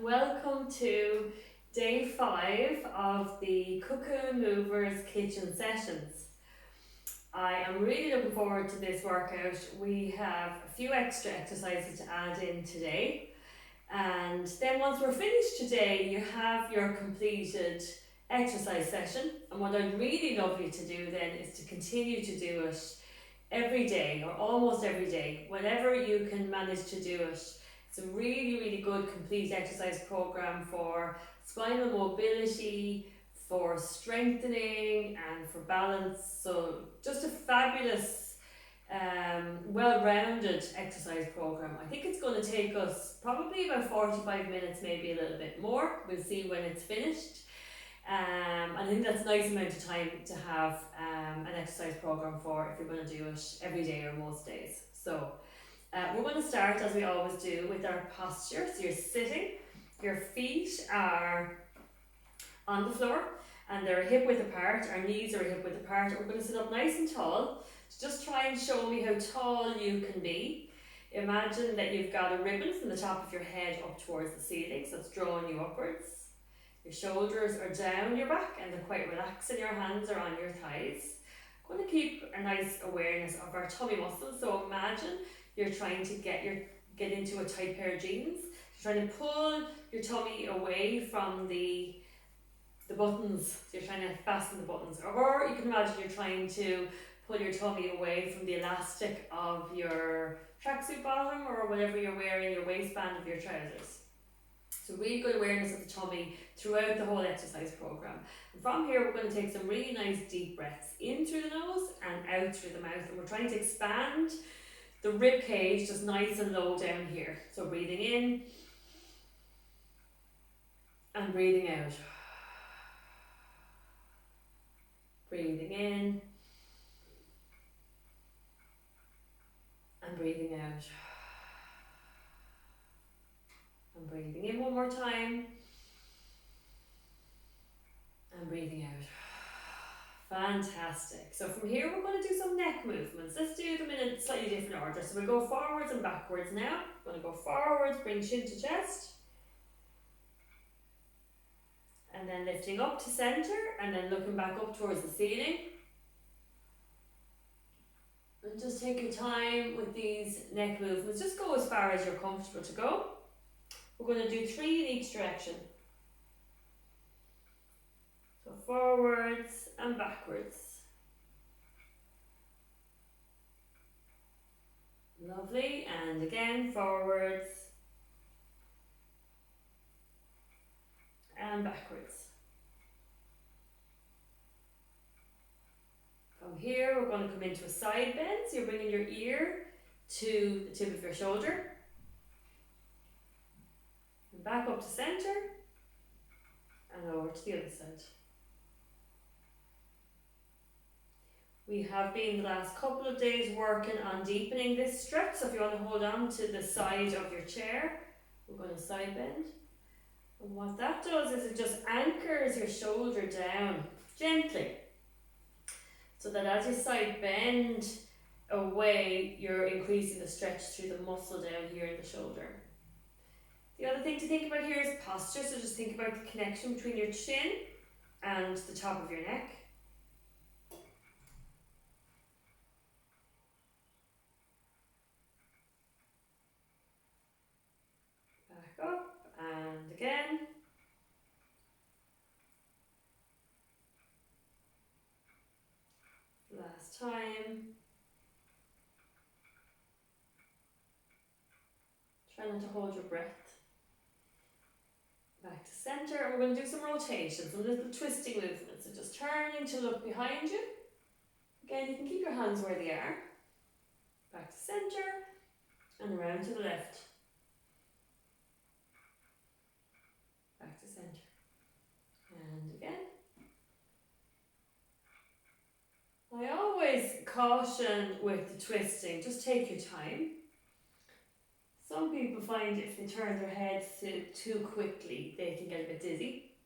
welcome to day 5 of the Cocoon Movers kitchen sessions. I am really looking forward to this workout. We have a few extra exercises to add in today, and then once we're finished today you have your completed exercise session. And what I'd really love you to do then is to continue to do it every day or almost every day, whenever you can manage to do it. It's a really good complete exercise program for spinal mobility, for strengthening and for balance. So just a fabulous, well-rounded exercise program. I think it's going to take us probably about 45 minutes, maybe a little bit more. We'll see when it's finished. I think that's a nice amount of time to have an exercise program for if you're going to do it every day or most days. So we're going to start, as we always do, with our posture. So you're sitting, your feet are on the floor and they're hip width apart, our knees are hip width apart. We're going to sit up nice and tall. So just try and show me how tall you can be. Imagine that you've got a ribbon from the top of your head up towards the ceiling, so it's drawing you upwards. Your shoulders are down your back and they're quite relaxed, and your hands are on your thighs. I'm going to keep a nice awareness of our tummy muscles. So imagine you're trying to get into a tight pair of jeans. You're trying to pull your tummy away from the buttons. So you're trying to fasten the buttons. Or you can imagine you're trying to pull your tummy away from the elastic of your tracksuit bottom or whatever you're wearing, your waistband of your trousers. So really good awareness of the tummy throughout the whole exercise program. And from here, we're going to take some really nice deep breaths in through the nose and out through the mouth. And we're trying to expand the rib cage just nice and low down here. So breathing in and breathing out. Breathing in and breathing out. And breathing in one more time. And breathing out. Fantastic. So from here we're going to do some neck movements. Let's do them in a slightly different order. So we'll go forwards and backwards now. I'm going to go forwards, bring chin to chest. And then lifting up to centre and then looking back up towards the ceiling. And just take your time with these neck movements. Just go as far as you're comfortable to go. We're going to do 3 in each direction. So forwards and backwards. Lovely. And again, forwards and backwards. From here, we're going to come into a side bend. So you're bringing your ear to the tip of your shoulder. And back up to centre. And over to the other side. We have been the last couple of days working on deepening this stretch. So if you want to hold on to the side of your chair, we're going to side bend. And what that does is it just anchors your shoulder down gently. So that as you side bend away, you're increasing the stretch through the muscle down here in the shoulder. The other thing to think about here is posture. So just think about the connection between your chin and the top of your neck. Back up and again. Last time. Try not to hold your breath. Back to centre, and we're going to do some rotations, some little twisting movements. So just turning to look behind you. Again, you can keep your hands where they are. Back to centre and around to the left. Back to centre. And again. I always caution with the twisting, just take your time. Some people find if they turn their heads too quickly, they can get a bit dizzy.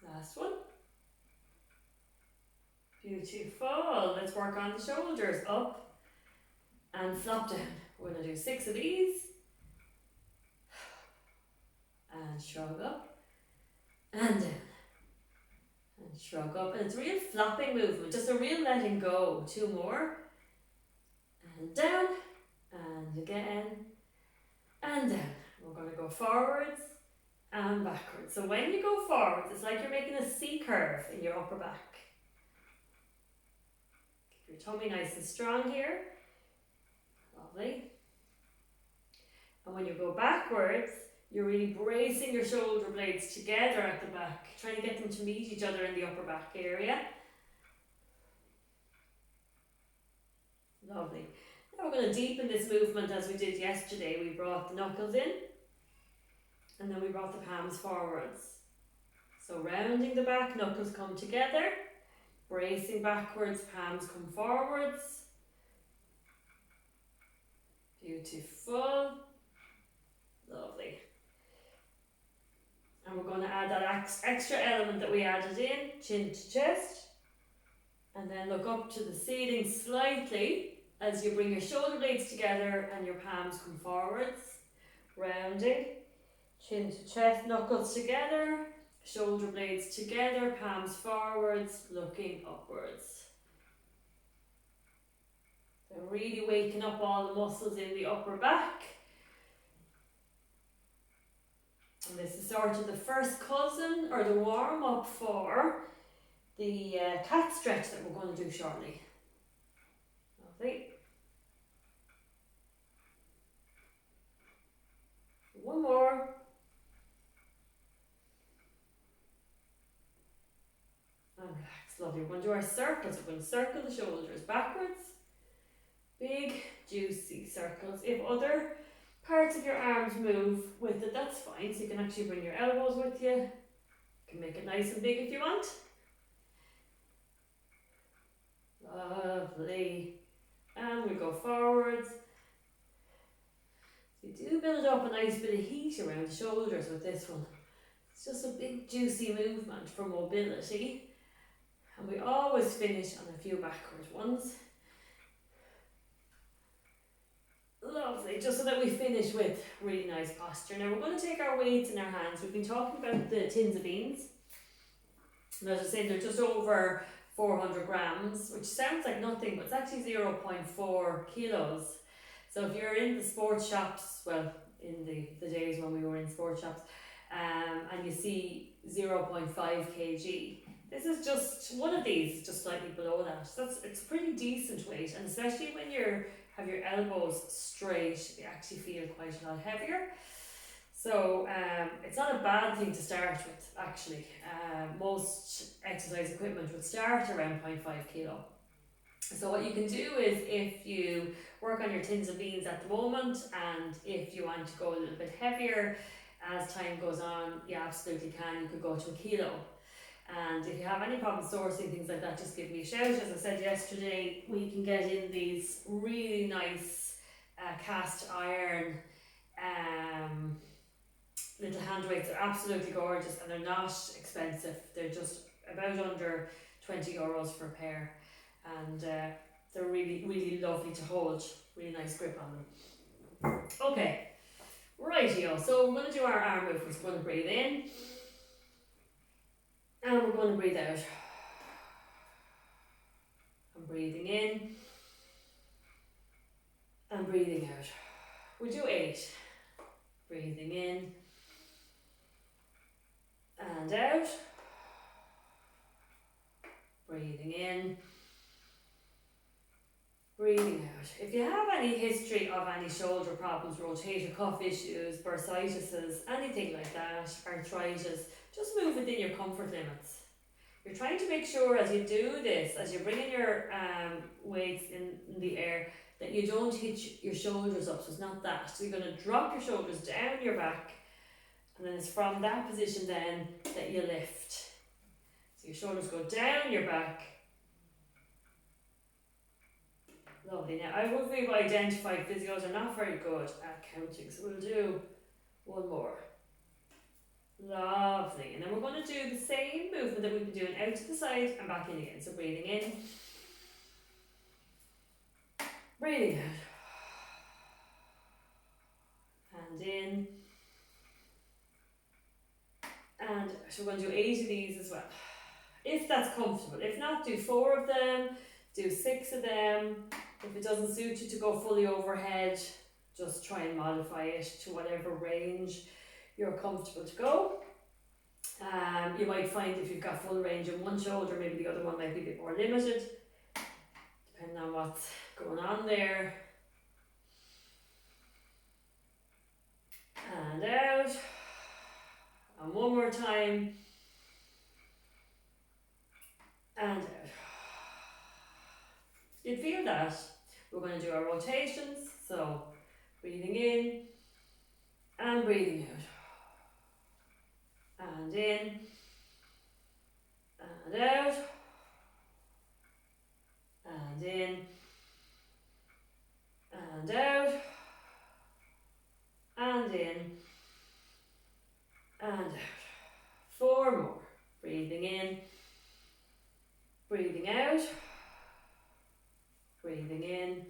Last one. Beautiful. Let's work on the shoulders. Up and flop down. We're going to do 6 of these. And shrug up. And down. And shrug up. And it's a real flopping movement, just a real letting go. 2 more. And down. And again. And down. We're going to go forwards and backwards. So when you go forwards, it's like you're making a C curve in your upper back. Keep your tummy nice and strong here. Lovely. And when you go backwards, you're really bracing your shoulder blades together at the back, trying to get them to meet each other in the upper back area. Lovely. Now we're going to deepen this movement as we did yesterday. We brought the knuckles in, and then we brought the palms forwards. So rounding the back, knuckles come together, bracing backwards, palms come forwards. Beautiful. Lovely. And we're going to add that extra element that we added in, chin to chest. And then look up to the ceiling slightly as you bring your shoulder blades together and your palms come forwards. Rounding, chin to chest, knuckles together, shoulder blades together, palms forwards, looking upwards. So really waking up all the muscles in the upper back. And this is sort of the first cousin or the warm up for the cat stretch that we're going to do shortly. Lovely. One more. And relax. Lovely. We're going to do our circles. We're going to circle the shoulders backwards. Big, juicy circles. If other parts of your arms move with it, that's fine. So you can actually bring your elbows with you. You can make it nice and big if you want. Lovely. And we go forwards. So you do build up a nice bit of heat around the shoulders with this one. It's just a big juicy movement for mobility. And we always finish on a few backward ones. Lovely, just so that we finish with really nice posture. Now we're going to take our weights in our hands. We've been talking about the tins of beans. And as I was saying, they're just over 400 grams, which sounds like nothing, but it's actually 0.4 kilos. So if you're in the sports shops, well, in the days when we were in sports shops, and you see 0.5 kg, this is just, one of these is just slightly below that. So it's a pretty decent weight, and especially when you have your elbows straight, they actually feel quite a lot heavier. So it's not a bad thing to start with, actually. Most exercise equipment would start around 0.5 kilo. So what you can do is, if you work on your tins of beans at the moment, and if you want to go a little bit heavier as time goes on, you absolutely can. You could go to a kilo. And if you have any problem sourcing things like that, just give me a shout. As I said yesterday, we can get in these really nice cast iron little hand weights. They're absolutely gorgeous, and they're not expensive. They're just about under 20 euros for a pair, and they're really, really lovely to hold. Really nice grip on them. Okay, rightio. So we're going to do our arm movements. We're going to breathe in, and we're going to breathe out. I'm breathing in and breathing out. We do 8. Breathing in and out. Breathing in. Breathing out. If you have any history of any shoulder problems, rotator cuff issues, bursitis, anything like that, arthritis, just move within your comfort limits. You're trying to make sure as you do this, as you're bringing your weights in the air, that you don't hit your shoulders up. So it's not that. So you're going to drop your shoulders down your back, and then it's from that position then that you lift. So your shoulders go down your back. Lovely. Now, I would have identified physios are not very good at counting, so we'll do one more. Lovely. And then we're going to do the same movement that we've been doing, out to the side and back in again. So breathing in, breathing out. and in, and so we're going to do 8 of these as well, if that's comfortable. If not, do 4 of them, do 6 of them. If it doesn't suit you to go fully overhead, just try and modify it to whatever range you're comfortable to go. You might find if you've got full range in one shoulder, maybe the other one might be a bit more limited, depending on what's going on there. And out. And one more time. And out. You'd feel that. We're going to do our rotations. So breathing in and breathing out. And in and out. And in and out. And in and out. 4 more. Breathing in, breathing out, breathing in.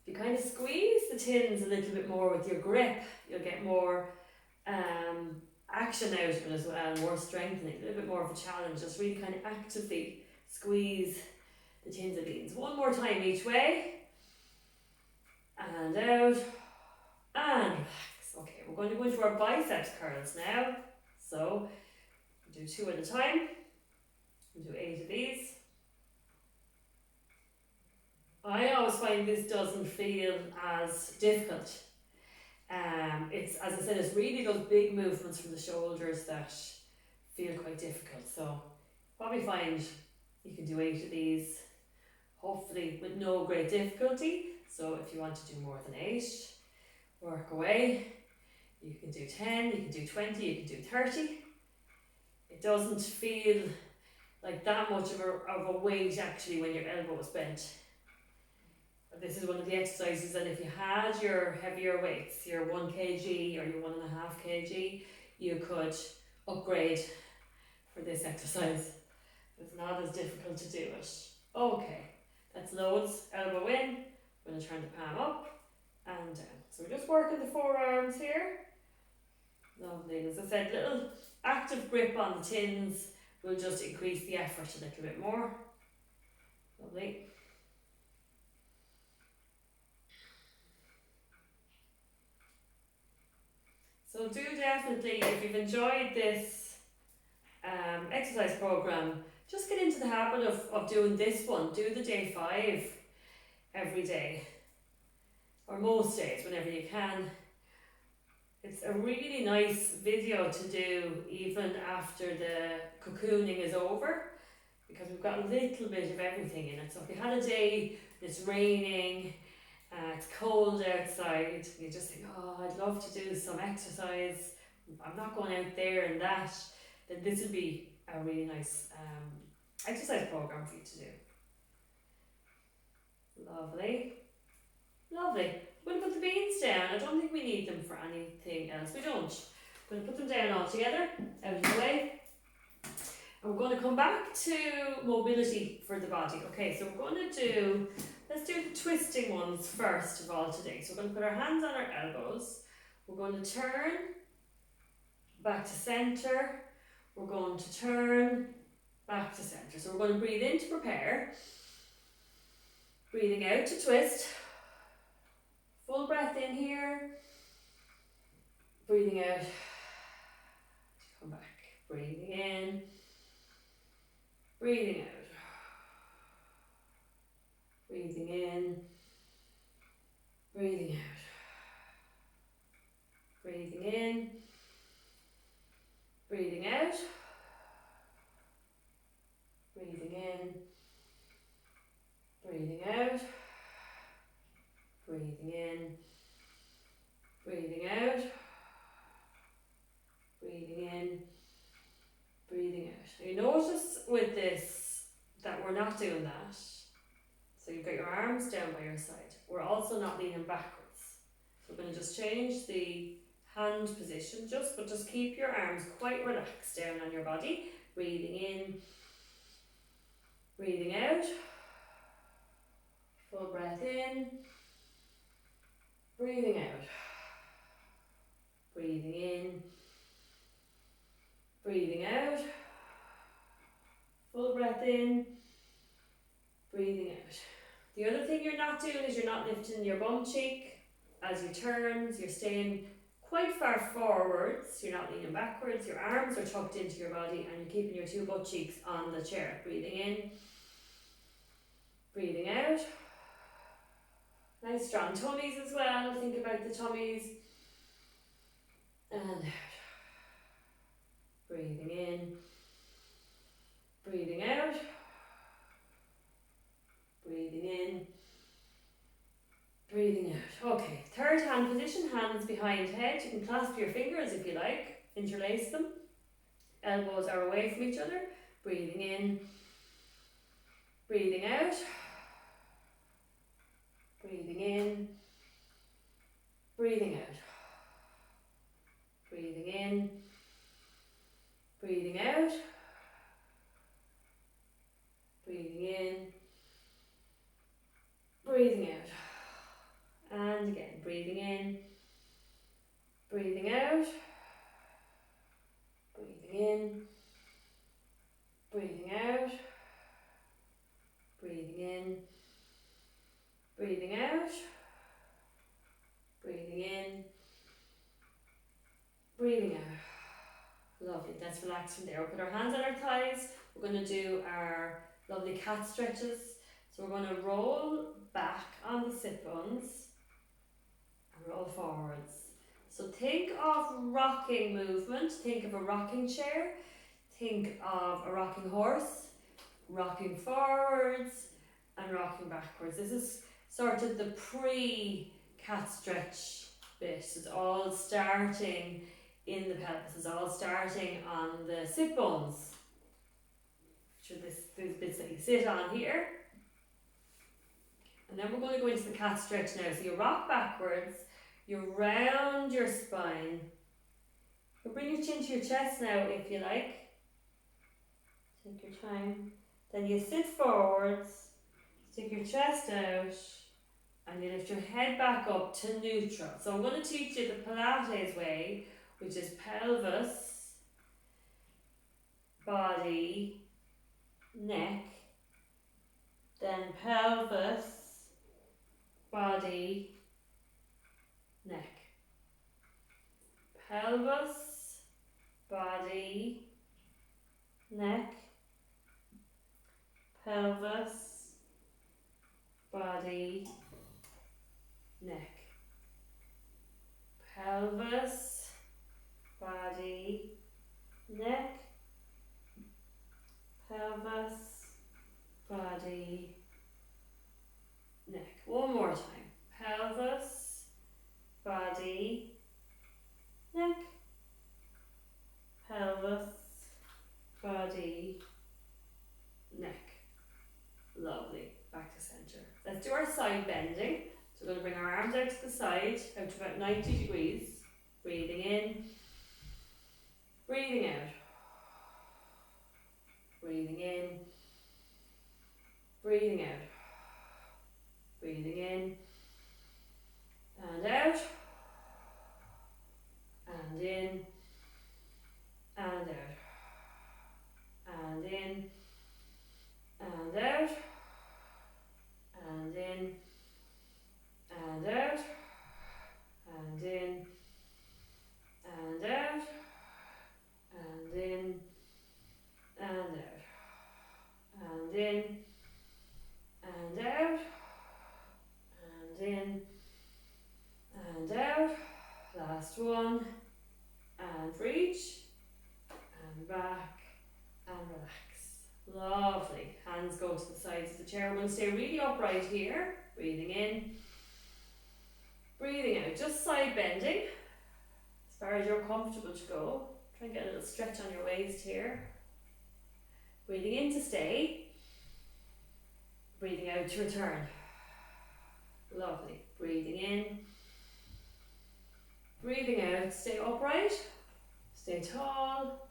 If you kind of squeeze the tins a little bit more with your grip, you'll get more action out of it as well, more strengthening, a little bit more of a challenge. Just really kind of actively squeeze the tins of beans. 1 more time each way. And out. And relax. Okay, we're going to go into our biceps curls now. So, we'll do 2 at a time. We'll do 8 of these. I always find this doesn't feel as difficult. It's, as I said, it's really those big movements from the shoulders that feel quite difficult. So probably find you can do 8 of these, hopefully with no great difficulty. So if you want to do more than 8, work away. You can do 10, you can do 20, you can do 30. It doesn't feel like that much of a weight actually when your elbow is bent. This is one of the exercises, and if you had your heavier weights, your 1 kg or your 1.5 kg, you could upgrade for this exercise. It's not as difficult to do it. Okay, that's loads. Elbow in. I'm going to turn the palm up and down. So we're just working the forearms here. Lovely. As I said, little active grip on the tins will just increase the effort a little bit more. Lovely. So do definitely, if you've enjoyed this exercise program, just get into the habit of doing this one. Do the day 5 every day, or most days whenever you can. It's a really nice video to do even after the cocooning is over, because we've got a little bit of everything in it. So if you had a day, it's raining, it's cold outside, you just think, oh, I'd love to do some exercise, I'm not going out there and that, then this would be a really nice exercise program for you to do. Lovely. Lovely. I'm going to put the beans down. I don't think we need them for anything else. We don't. I'm going to put them down all together, out of the way. And we're going to come back to mobility for the body. Okay, so we're going to do, let's do the twisting ones first of all today. So we're going to put our hands on our elbows. We're going to turn back to center. We're going to turn back to center. So we're going to breathe in to prepare. Breathing out to twist. Full breath in here. Breathing out. Come back. Breathing in. Breathing out. Breathing in. Breathing out. Breathing in. Breathing out. Breathing in. Breathing out. Breathing in. Breathing out. Breathing in. Breathing out. Now you notice with this that we're not doing that. So you've got your arms down by your side. We're also not leaning backwards. So we're going to just change the hand position, but just keep your arms quite relaxed down on your body. Breathing in, breathing out. Full breath in, breathing out. breathing in, breathing out, full breath in, breathing out. The other thing you're not doing is you're not lifting your bum cheek as you turn, so you're staying quite far forwards, you're not leaning backwards, your arms are tucked into your body and you're keeping your two butt cheeks on the chair. Breathing in, breathing out. Nice strong tummies as well, think about the tummies. And out. Breathing in, breathing out, breathing in, breathing out. Okay, third hand position, hands behind head. You can clasp your fingers if you like, interlace them. Elbows are away from each other. Breathing in, breathing out, breathing in, breathing out, breathing in, breathing out, breathing in, breathing out. And again, breathing in, breathing out, breathing in, breathing out, breathing in, breathing out, breathing in, breathing out. Lovely, let's relax from there. We'll put our hands on our thighs. We're going to do our lovely cat stretches. So we're going to roll back on the sit bones and roll forwards. So think of rocking movement. Think of a rocking chair. Think of a rocking horse. Rocking forwards and rocking backwards. This is sort of the pre-cat stretch bit. It's all starting in the pelvis. It's all starting on the sit bones. So these bits that you sit on here. And then we're going to go into the cat stretch now. So you rock backwards, you round your spine. You bring your chin to your chest now if you like. Take your time. Then you sit forwards, stick your chest out, and you lift your head back up to neutral. So I'm going to teach you the Pilates way, which is pelvis, body, neck, then pelvis, body, neck. Pelvis, body, neck, pelvis, body, neck. Pelvis, body, neck, pelvis, body, neck. One more time. Pelvis, body, neck, pelvis, body, neck. Lovely. Back to center. Let's do our side bending. So we're going to bring our arms out to the side, out to about 90 degrees. Breathing in, breathing out. Breathing in, breathing out. Breathing in and out, and in and out, and in and out, and in and out, and in and out, and in and out, and in and out, and in and out. Last one. And reach and back and relax. Lovely. Hands go to the sides of the chair. We're going to stay really upright here. Breathing in, breathing out. Just side bending as far as you're comfortable to go. Try and get a little stretch on your waist here. Breathing in to stay. Breathing out to return. Lovely. Breathing in, breathing out. Stay upright. Stay tall.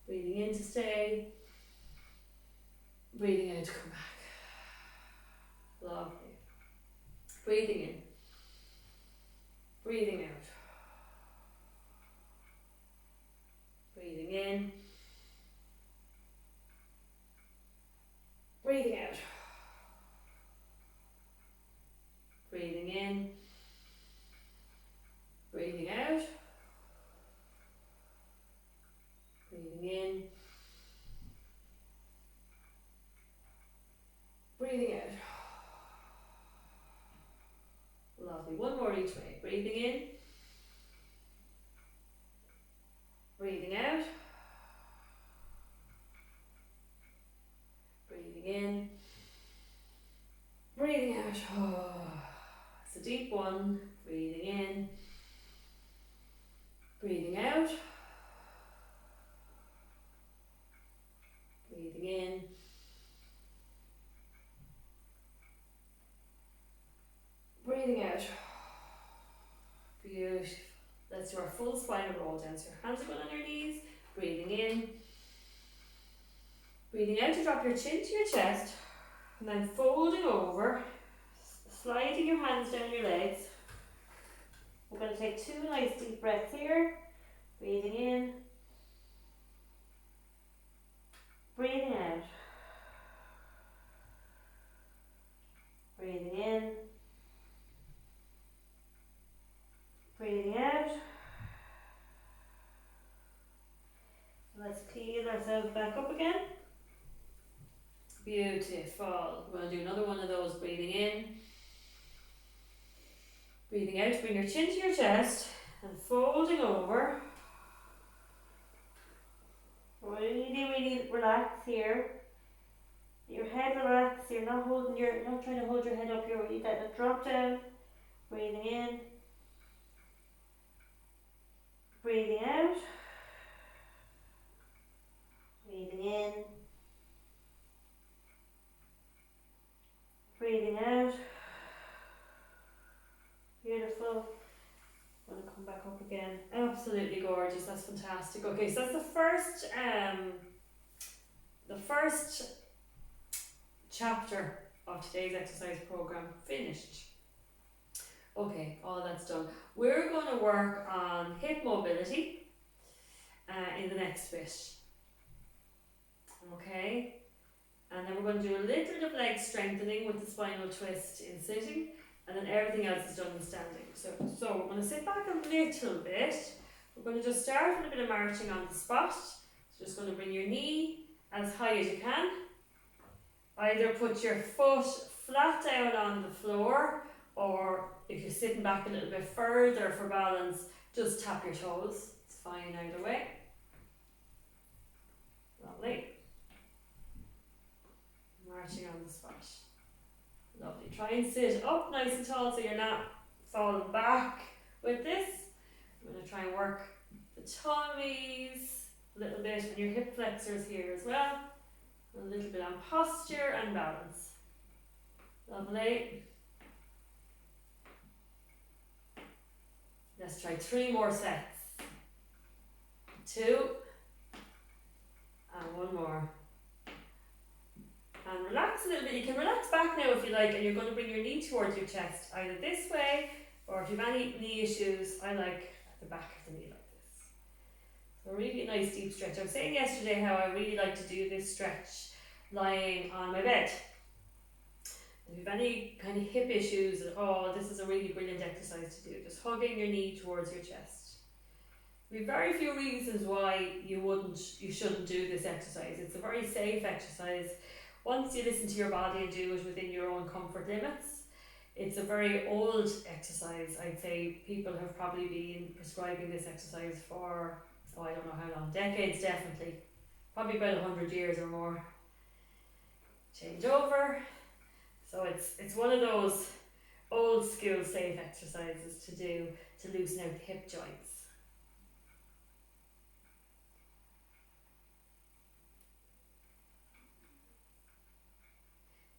Breathing in to stay. Breathing out to come back. Lovely. Breathing in. Breathing out. Breathing in. Breathing out. Breathing in. Breathing out. Breathing in. Breathing out. Lovely. One more each way. Breathing in. Breathing out. Breathing in. Breathing out. It's a deep one. Breathing in. Breathing out. Breathing in. Breathing out. Beautiful. Let's do our full spinal roll down. So your hands are going on your knees. Breathing in. Breathing out to drop your chin to your chest. And then folding over. Sliding your hands down your legs. We're going to take 2 nice deep breaths here. Breathing in. Breathing out. Breathing in. Breathing out. Let's peel ourselves back up again. Beautiful. We're going to do another one of those. Breathing in. Breathing out. Bring your chin to your chest and folding over. Really relax here. Your head relax. You're not trying to hold your head up. You're really letting it drop down. Breathing in. Breathing out. Breathing in. Breathing out. Beautiful. I'm going to come back up again. Absolutely gorgeous. That's fantastic. Okay, so that's the first chapter of today's exercise program finished. Okay, all that's done. We're going to work on hip mobility in the next bit. Okay, and then we're going to do a little bit of leg strengthening with the spinal twist in sitting, and then everything else is done in standing. So we're going to sit back a little bit. We're going to just start with a bit of marching on the spot. So just going to bring your knee as high as you can. Either put your foot flat down on the floor, or if you're sitting back a little bit further for balance, just tap your toes. It's fine either way. Lovely. Marching on the spot. Lovely. Try and sit up nice and tall so you're not falling back with this. I'm going to try and work the tummies a little bit and your hip flexors here as well. A little bit on posture and balance. Lovely. Let's try 3 more sets. 2 and 1 more. And relax a little bit. You can relax back now if you like, and you're going to bring your knee towards your chest, either this way, or if you have any knee issues, I like at the back of the knee like this. So a really nice deep stretch. I was saying yesterday how I really like to do this stretch lying on my bed. If you have any kind of hip issues, this is a really brilliant exercise to do. Just hugging your knee towards your chest. We have very few reasons why you shouldn't do this exercise. It's a very safe exercise. Once you listen to your body and do it within your own comfort limits, it's a very old exercise. I'd say people have probably been prescribing this exercise for, I don't know how long, decades definitely. Probably about 100 years or more. Change over. So it's one of those old school safe exercises to do to loosen out the hip joints.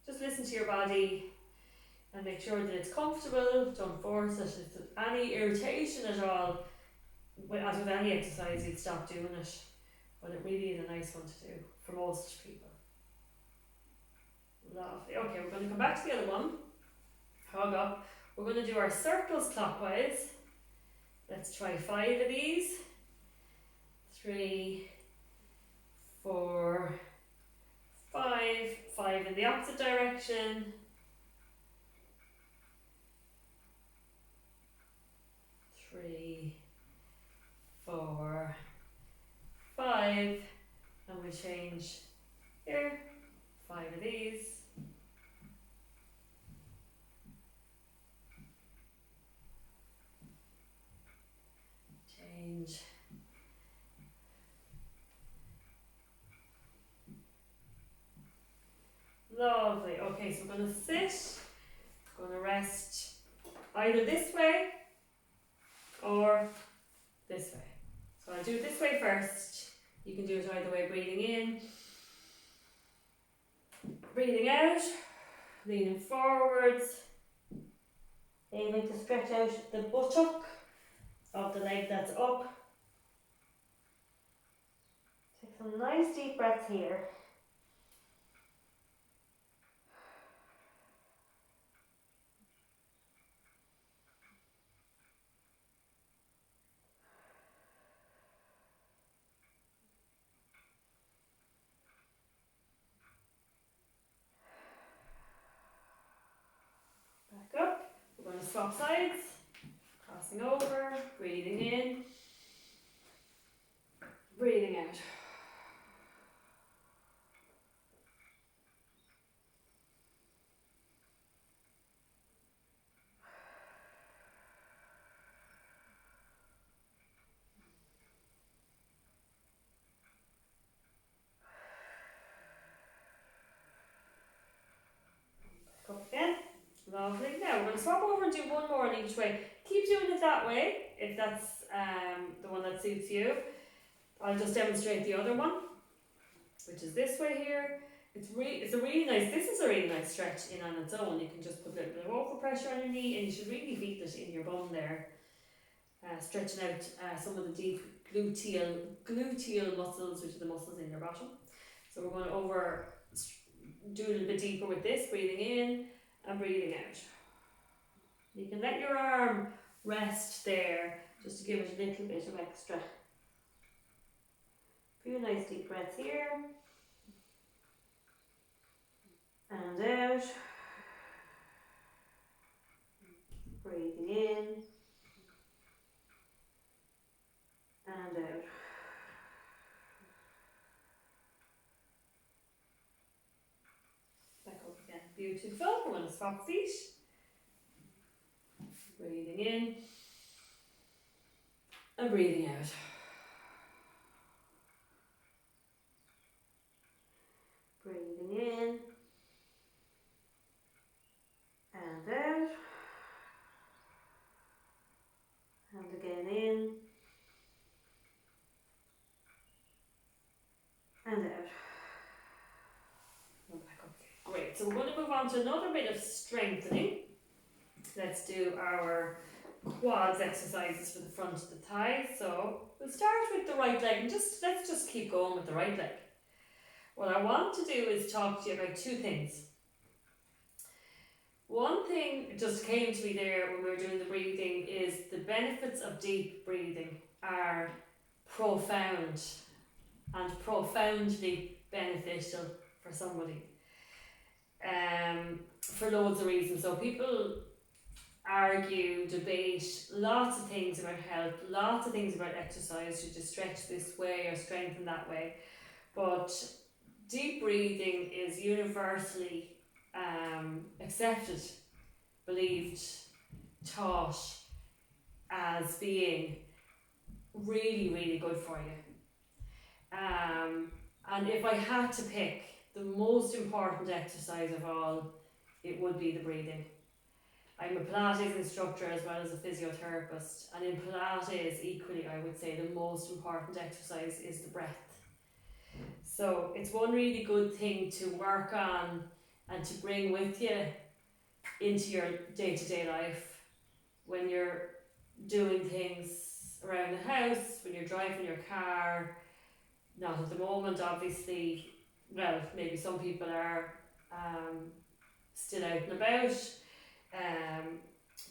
Just listen to your body and make sure that it's comfortable. Don't force it. If there's any irritation at all, as with any exercise, you'd stop doing it. But it really is a nice one to do for most people. Lovely. Okay, we're going to come back to the other one. Hug up. We're going to do our circles clockwise. Let's try 5 of these. 3, 4, 5, 5 in the opposite direction, 3, 4, 5, and we change here, 5 of these, change, lovely. Okay, so we're going to sit, going to rest either this way or this way. So I'll do it this way first. You can do it either way, breathing in, breathing out, leaning forwards, aiming to stretch out the buttock of the leg that's up. Take some nice deep breaths here. Back up. We're going to swap sides. Crossing over, breathing in, breathing out. Back up again. Lovely. Now we're going to swap over and do one more in each way. Keep doing it that way if that's the one that suits you. I'll just demonstrate the other one, which is this way here. This is a really nice stretch in on its own. You can just put a little bit of over pressure on your knee, and you should really feel it in your bum there, stretching out some of the deep gluteal muscles, which are the muscles in your bottom. So we're going to do a little bit deeper with this, breathing in and breathing out. You can let your arm rest there, just to give it a little bit of extra. A few nice deep breaths here. And out. Breathing in. And out. Back up again. Beautiful. We're going to swap feet. Breathing in. And breathing out. Breathing in. And out. And again in. And out. And back up. Great. So we're going to move on to another bit of strengthening. Let's do our quads exercises for the front of the thighs. So we'll start with the right leg and let's just keep going with the right leg. What I want to do is talk to you about two things. One thing just came to me there when we were doing the breathing is the benefits of deep breathing are profound and profoundly beneficial for somebody, for loads of reasons. So people argue, debate lots of things about health, lots of things about exercise. Should you stretch this way or strengthen that way? But deep breathing is universally accepted, believed, taught as being really, really good for you. And if I had to pick the most important exercise of all, it would be the breathing. I'm a Pilates instructor as well as a physiotherapist, and in Pilates equally I would say the most important exercise is the breath. So it's one really good thing to work on and to bring with you into your day-to-day life when you're doing things around the house, when you're driving your car. Not at the moment, obviously. Well, maybe some people are still out and about,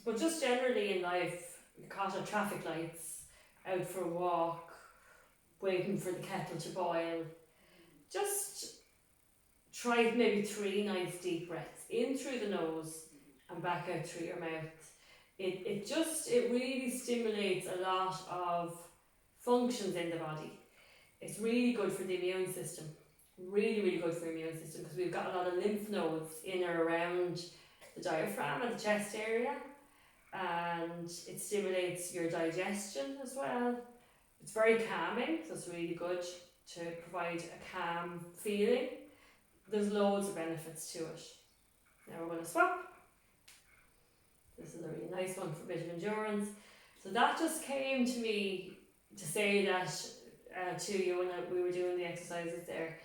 but just generally in life, caught at traffic lights, out for a walk, waiting for the kettle to boil. Just try maybe 3 nice deep breaths in through the nose and back out through your mouth. It really stimulates a lot of functions in the body. It's really good for the immune system. Really, really good for the immune system, because we've got a lot of lymph nodes in or around the diaphragm and the chest area, and it stimulates your digestion as well. It's very calming, so it's really good to provide a calm feeling. There's loads of benefits to it. Now we're going to swap. This is a really nice one for a bit of endurance. So that just came to me to say that to you when we were doing the exercises there.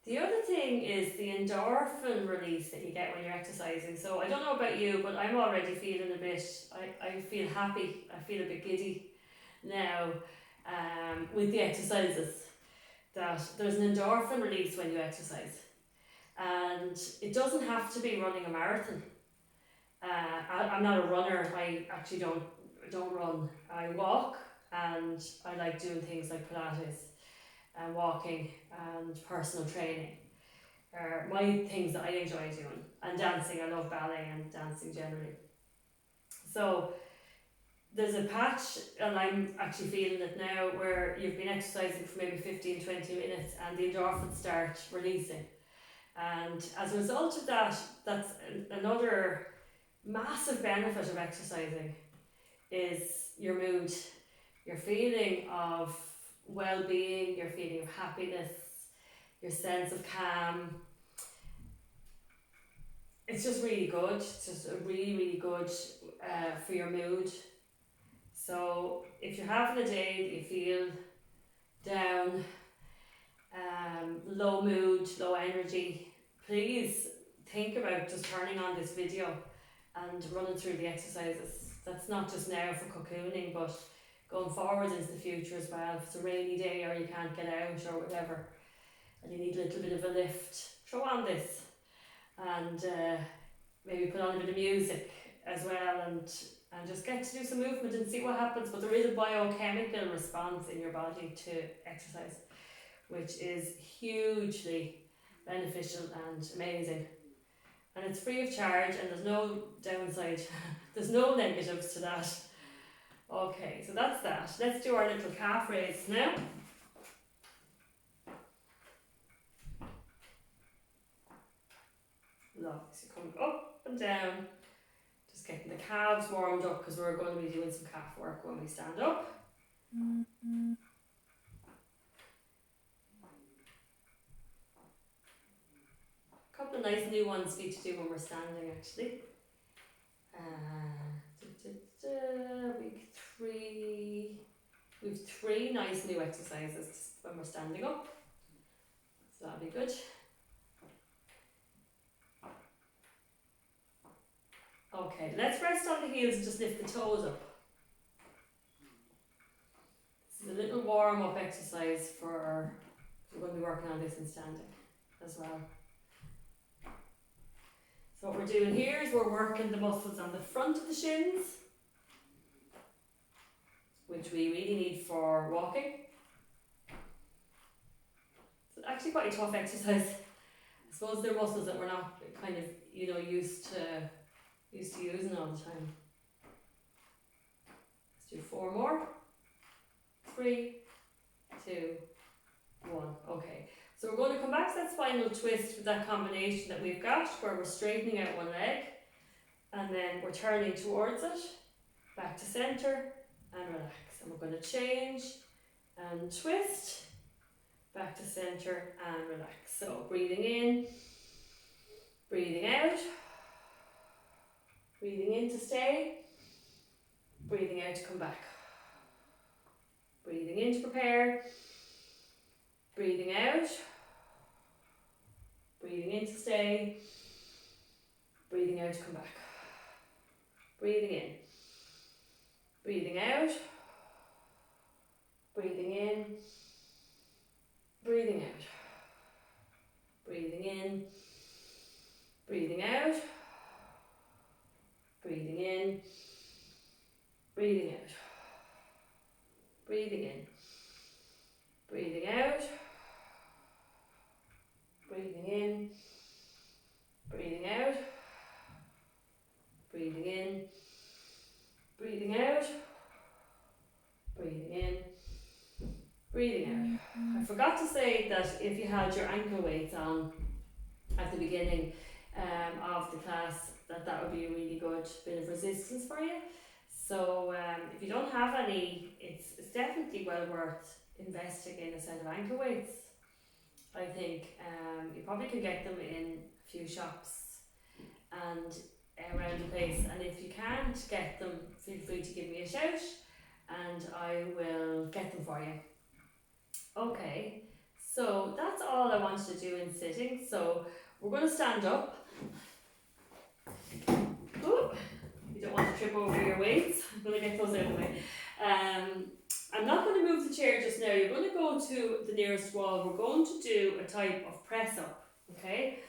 The other thing is the endorphin release that you get when you're exercising. So I don't know about you, but I'm already feeling a bit, I feel happy, I feel a bit giddy now with the exercises. That there's an endorphin release when you exercise. And it doesn't have to be running a marathon. I'm not a runner, I actually don't run. I walk, and I like doing things like Pilates and walking and personal training are my things that I enjoy doing. And dancing, I love ballet and dancing generally. So there's a patch, and I'm actually feeling it now, where you've been exercising for maybe 15-20 minutes and the endorphins start releasing. And as a result of that, that's another massive benefit of exercising, is your mood, your feeling of well-being, your feeling of happiness, your sense of calm. It's just really good. It's just really, really good for your mood. So if you're having a day that you feel down, low mood, low energy, please think about just turning on this video and running through the exercises. That's not just now for cocooning, but going forward into the future as well. If it's a rainy day or you can't get out or whatever, and you need a little bit of a lift, throw on this, and maybe put on a bit of music as well, and just get to do some movement and see what happens. But there is a biochemical response in your body to exercise, which is hugely beneficial and amazing. And it's free of charge, and there's no downside, there's no negatives to that. Okay, so that's that. Let's do our little calf raise now. Lovely, so coming up and down, just getting the calves warmed up, because we're going to be doing some calf work when we stand up. A couple of nice new ones for you to do when we're standing, actually. Week 3. We've 3 nice new exercises when we're standing up, so that'll be good. Okay, let's rest on the heels and just lift the toes up. This is a little warm-up exercise for, we're going to be working on this in standing as well. So what we're doing here is we're working the muscles on the front of the shins, which we really need for walking. So actually quite a tough exercise. I suppose they're muscles that we're not kind of, used to using all the time. Let's do 4 more. 3, 2, 1. Okay. So we're going to come back to that spinal twist with that combination that we've got, where we're straightening out one leg, and then we're turning towards it, back to centre, and relax. And we're going to change and twist, back to centre and relax. So breathing in, breathing out, breathing in to stay, breathing out to come back, breathing in to prepare, breathing out, breathing in to stay, breathing out to come back, breathing in, breathing out, breathing in, breathing out, breathing in, breathing out, breathing in, breathing out, breathing forgot to say that if you had your ankle weights on at the beginning of the class, that would be a really good bit of resistance for you. So if you don't have any, it's definitely well worth investing in a set of ankle weights. I think you probably could get them in a few shops and around the place, and if you can't get them, feel free to give me a shout and I will get them for you. Okay, so that's all I wanted to do in sitting. So we're going to stand up. Ooh, you don't want to trip over your weights. I'm going to get those out of the way. I'm not going to move the chair just now. You're going to go to the nearest wall. We're going to do a type of press up. Okay,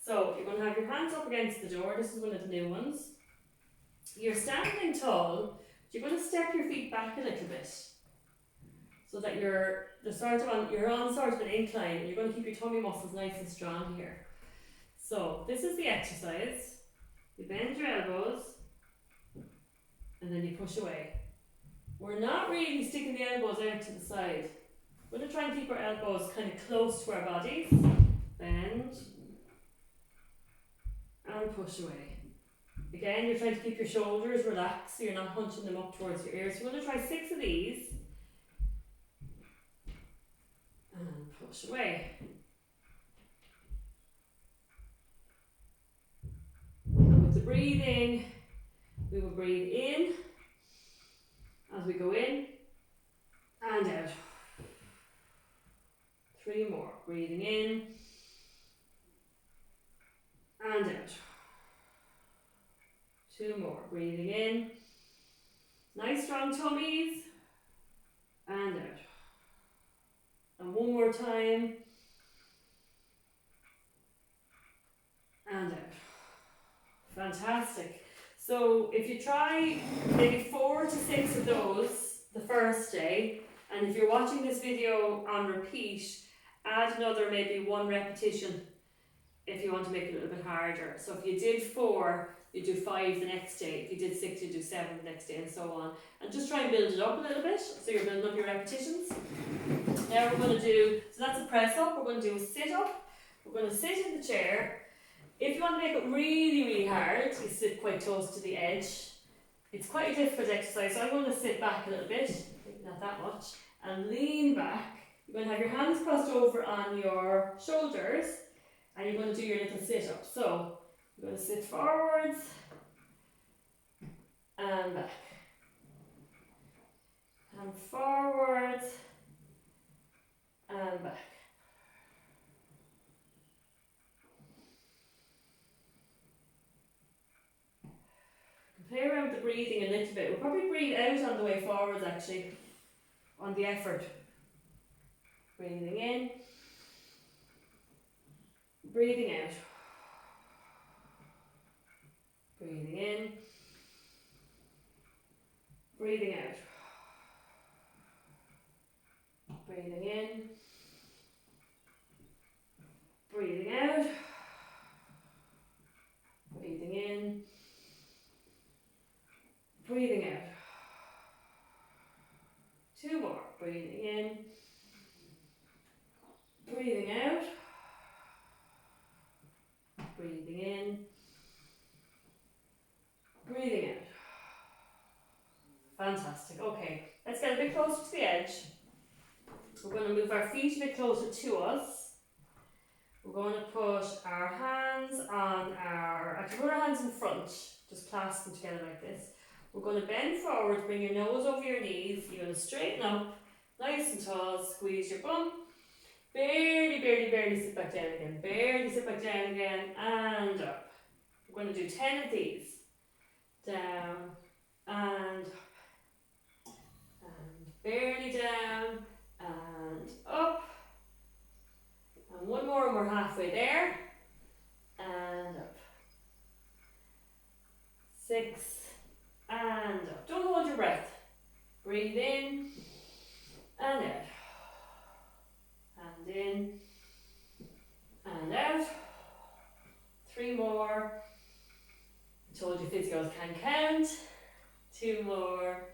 so you're going to have your hands up against the door. This is one of the new ones. You're standing tall. You're going to step your feet back a little bit so that you're on sort of an incline, and you're going to keep your tummy muscles nice and strong here. So this is the exercise. You bend your elbows and then you push away. We're not really sticking the elbows out to the side. We're going to try and keep our elbows kind of close to our bodies. Bend and push away. Again, you're trying to keep your shoulders relaxed so you're not hunching them up towards your ears. So we're going to try 6 of these. And push away. And with the breathing, we will breathe in as we go in and out. 3 more. Breathing in and out. 2 more. Breathing in. Nice strong tummies and out. And 1 more time and out. Fantastic. So if you try maybe 4 to 6 of those the first day, and if you're watching this video on repeat, add another maybe 1 repetition if you want to make it a little bit harder. So if you did 4, you do 5 the next day. If you did 6, you do 7 the next day, and so on. And just try and build it up a little bit, so you're building up your repetitions. Now we're going to do, so that's a press up. We're going to do a sit up. We're going to sit in the chair. If you want to make it really, really hard, you sit quite close to the edge. It's quite a difficult exercise, so I'm going to sit back a little bit, not that much, and lean back. You're going to have your hands crossed over on your shoulders, and you're going to do your little sit-up. So you're going to sit forwards and back, and forwards and back. Play around with the breathing a little bit. We'll probably breathe out on the way forwards, actually, on the effort. Breathing in, breathing out. Breathing in, breathing out. Breathing in, breathing out. Breathing in, breathing out. 2 more. Breathing in, breathing out. Breathing in, breathing out. Fantastic. Okay, let's get a bit closer to the edge. We're going to move our feet a bit closer to us. We're going to put our hands on actually put our hands in front, just clasp them together like this. We're going to bend forward, bring your nose over your knees. You're going to straighten up, nice and tall, squeeze your bum. Barely, barely, barely sit back down again. Barely sit back down again, and up. We're going to do 10 of these. Down, and up. And barely down, and up. And 1 more, and we're halfway there. And up. 6, and up. Don't hold your breath. Breathe in, and out. And in, and out. 3 more. I told you physios can count. 2 more,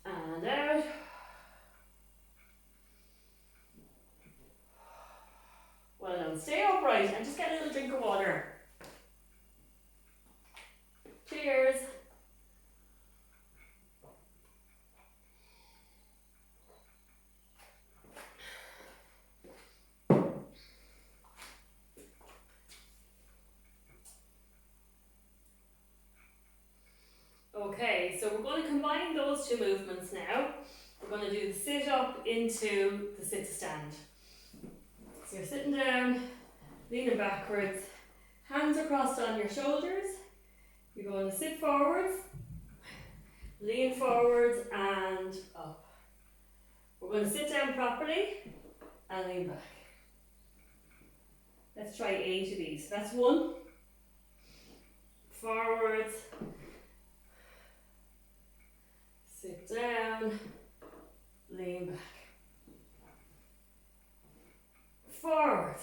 and out. done. Stay upright and just get a little drink of water. Cheers. Okay, so we're going to combine those two movements now. We're going to do the sit up into the sit to stand. So you're sitting down, leaning backwards, hands are crossed on your shoulders. You're going to sit forwards, lean forwards and up. We're going to sit down properly and lean back. Let's try 8 of these. That's 1. Forwards. Sit down. Lean back. Forward.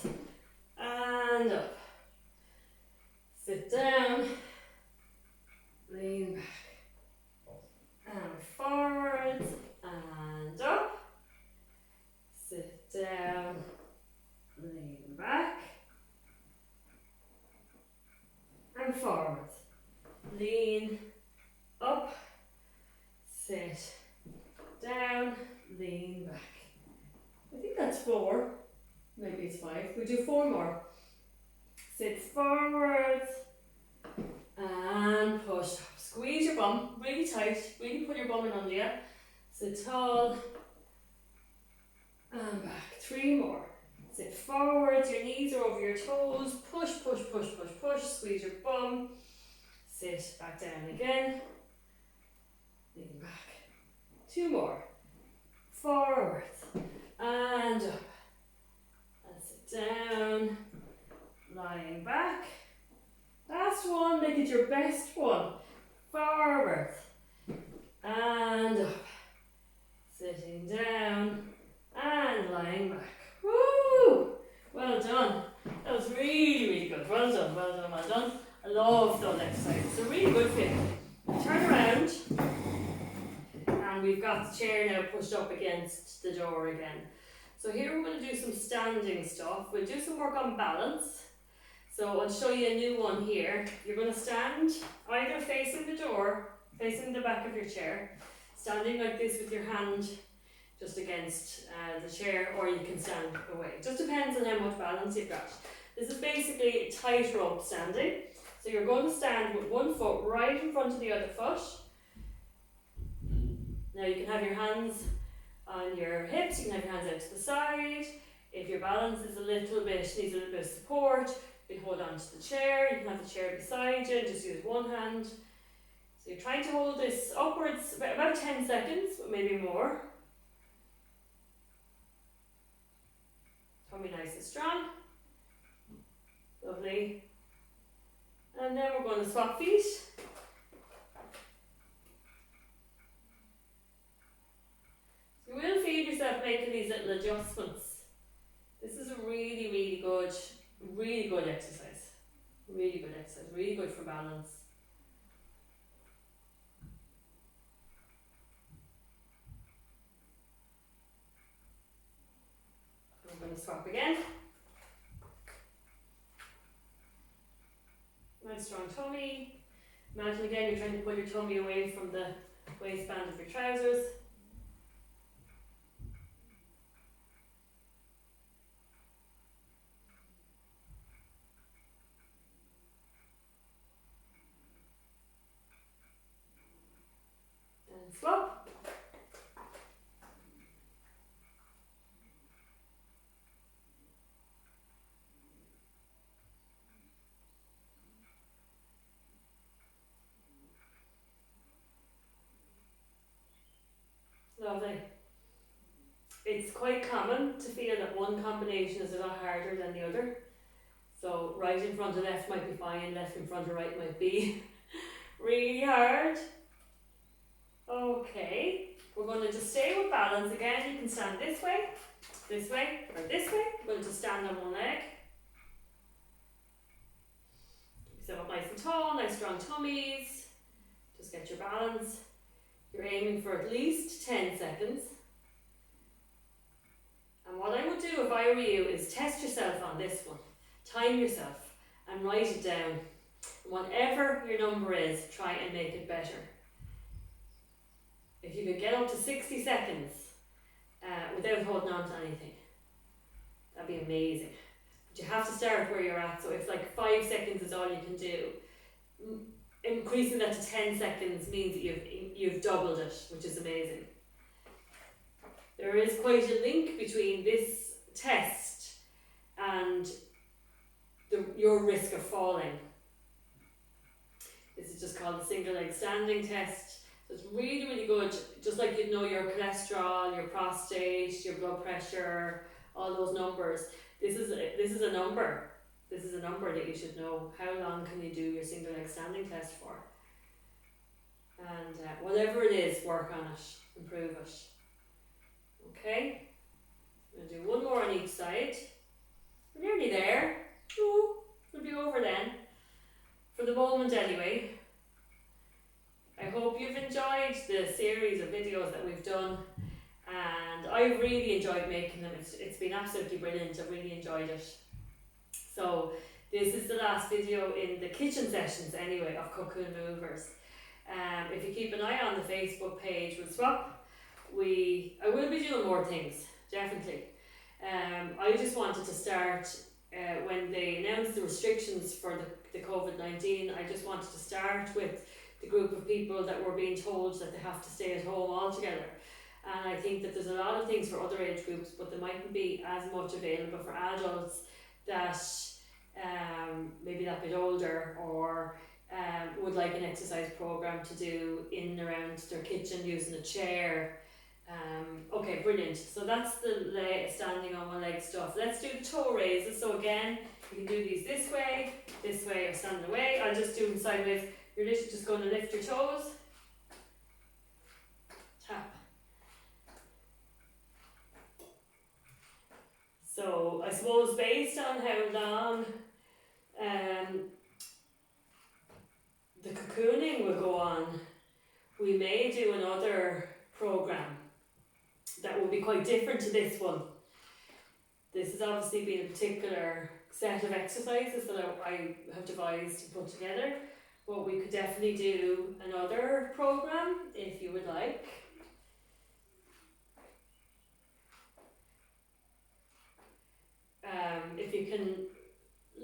And up. Sit down. Lean back. And forward. And up. Sit down. Lean back. And forward. Lean. Up. Sit. Down. Lean back. I think that's 4. Maybe it's 5. We'll do 4 more. Sit forwards. And push up. Squeeze your bum really tight. Really put your bum in under you. Sit tall. And back. 3 more. Sit forwards. Your knees are over your toes. Push, push, push, push, push. Squeeze your bum. Sit back down again. Lean back. 2 more. Forwards. And up. And sit down. Lying back. Last one. Make it your best one. Forward. And up. Sitting down. And lying back. Woo! Well done. That was really, really good. Well done, well done, well done. I love those exercises. So really good for you. Turn around. And we've got the chair now pushed up against the door again. So here we're going to do some standing stuff. We'll do some work on balance. So I'll show you a new one here. You're going to stand either facing the door, facing the back of your chair, standing like this with your hand just against the chair, or you can stand away. It just depends on how much balance you've got. This is basically tightrope standing. So you're going to stand with one foot right in front of the other foot. Now you can have your hands on your hips, you can have your hands out to the side. If your balance is needs a little bit of support, you can hold on to the chair, you can have the chair beside you and just use one hand. So you're trying to hold this upwards about 10 seconds, but maybe more. Tummy nice and strong. Lovely. And then we're going to swap feet. You will feel yourself making these little adjustments. This is a really, really good exercise. Really good exercise, really good for balance. We're going to swap again. Nice strong tummy. Imagine again you're trying to pull your tummy away from the waistband of your trousers. And swap. Lovely. It's quite common to feel that one combination is a lot harder than the other. So right in front of left might be fine, left in front of right might be really hard. Okay, we're going to just stay with balance again. You can stand this way, or this way. We're going to stand on one leg. Keep yourself up nice and tall, nice strong tummies. Just get your balance. You're aiming for at least 10 seconds. And what I would do if I were you is test yourself on this one. Time yourself and write it down. Whatever your number is, try and make it better. If you could get up to 60 seconds without holding on to anything, that'd be amazing. But you have to start where you're at. So if like 5 seconds is all you can do, increasing that to 10 seconds means that you've doubled it, which is amazing. There is quite a link between this test and your risk of falling. This is just called the single leg standing test. So it's really, really good. Just like you'd know your cholesterol, your prostate, your blood pressure, all those numbers. This is a number. This is a number that you should know. How long can you do your single leg standing test for? And whatever it is, work on it, improve it. Okay, I'm going to do one more on each side. We're nearly there. Ooh, we'll be over then. For the moment anyway. I hope you've enjoyed the series of videos that we've done, and I've really enjoyed making them. It's been absolutely brilliant. I've really enjoyed it. So this is the last video in the kitchen sessions anyway of Cocoon Movers. If you keep an eye on the Facebook page, we'll swap. I will be doing more things, definitely. I just wanted to start when they announced the restrictions for the COVID-19. I just wanted to start with the group of people that were being told that they have to stay at home altogether. And I think that there's a lot of things for other age groups, but there mightn't be as much available for adults that maybe that bit older or would like an exercise program to do in and around their kitchen using a chair. Okay, brilliant. So that's the standing on one leg stuff. Let's do the toe raises. So again, you can do these this way, or standing away. I'll just do them sideways. You're literally just going to lift your toes. Tap. So I suppose based on how long the cocooning will go on, we may do another program that will be quite different to this one. This has obviously been a particular set of exercises that I have devised and put together, but we could definitely do another program if you would like. If you can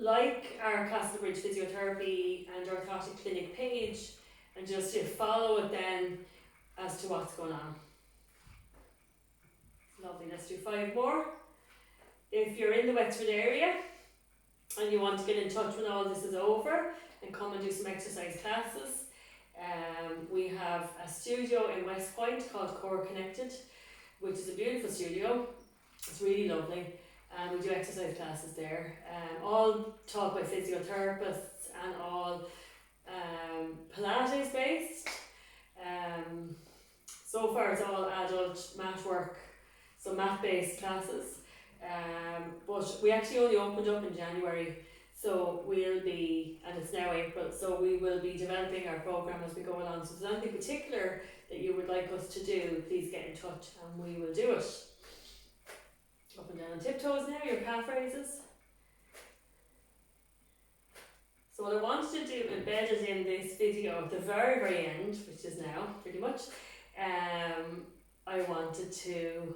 like our Castlebridge Physiotherapy and Orthotic Clinic page and just follow it then as to what's going on. Lovely, let's do 5 more. If you're in the Wexford area and you want to get in touch when all this is over and come and do some exercise classes, we have a studio in West Point called Core Connected, which is a beautiful studio. It's really lovely, and we do exercise classes there, all taught by physiotherapists and all Pilates based. So far it's all adult mat work, so mat based classes. But we actually only opened up in January, so we'll be, and it's now April, so we will be developing our program as we go along. So if there's anything particular that you would like us to do, please get in touch and we will do it. Up and down on tiptoes now, your calf raises. So what I wanted to do embedded in this video at the very, very end, which is now pretty much, I wanted to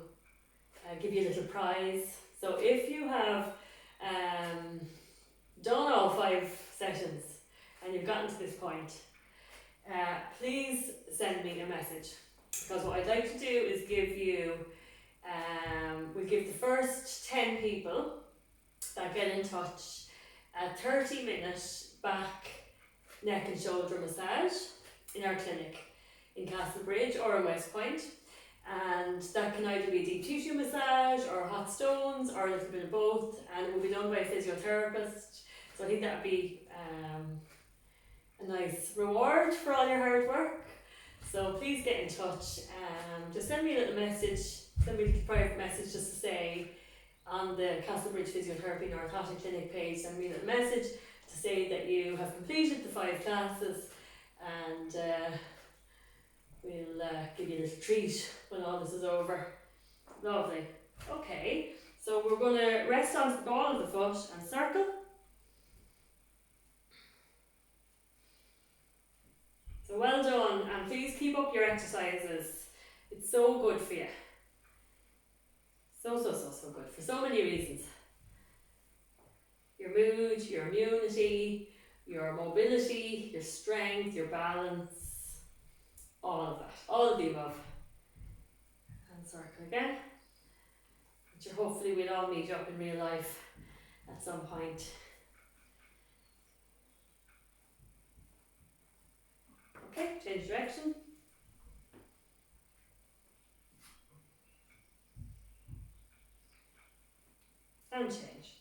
give you a little prize. So if you have done all 5 sessions and you've gotten to this point, please send me a message, because what I'd like to do is give you, we'll give the first 10 people that get in touch a 30-minute back, neck and shoulder massage in our clinic in Castlebridge or in West Point. And that can either be a deep tissue massage or hot stones or a little bit of both, and it will be done by a physiotherapist. So I think that would be a nice reward for all your hard work. So please get in touch. Just send me a little message, send me a little private message just to say on the Castlebridge Physiotherapy and Orthotic Clinic page, send me a little message to say that you have completed the 5 classes, and we'll give you a little treat when all this is over. Lovely. Okay, so we're going to rest onto the ball of the foot and circle. So well done, and please keep up your exercises. It's so good for you. So good for so many reasons. Your mood, your immunity, your mobility, your strength, your balance, all of that, all of the above. And circle again. Which hopefully we'll all meet up in real life at some point. Okay, change direction. And change.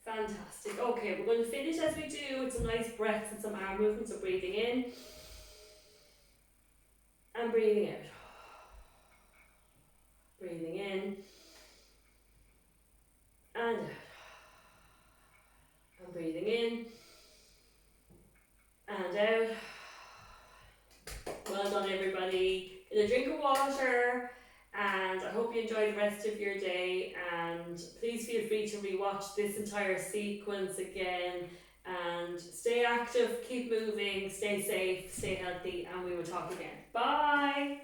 Fantastic. Okay, we're going to finish as we do with some nice breaths and some arm movements. So breathing in and breathing out. Breathing in and out. And breathing in and out. Well done, everybody. Get a drink of water, and I hope you enjoy the rest of your day, and please feel free to rewatch this entire sequence again, and stay active, keep moving, stay safe, stay healthy, and we will talk again. Bye!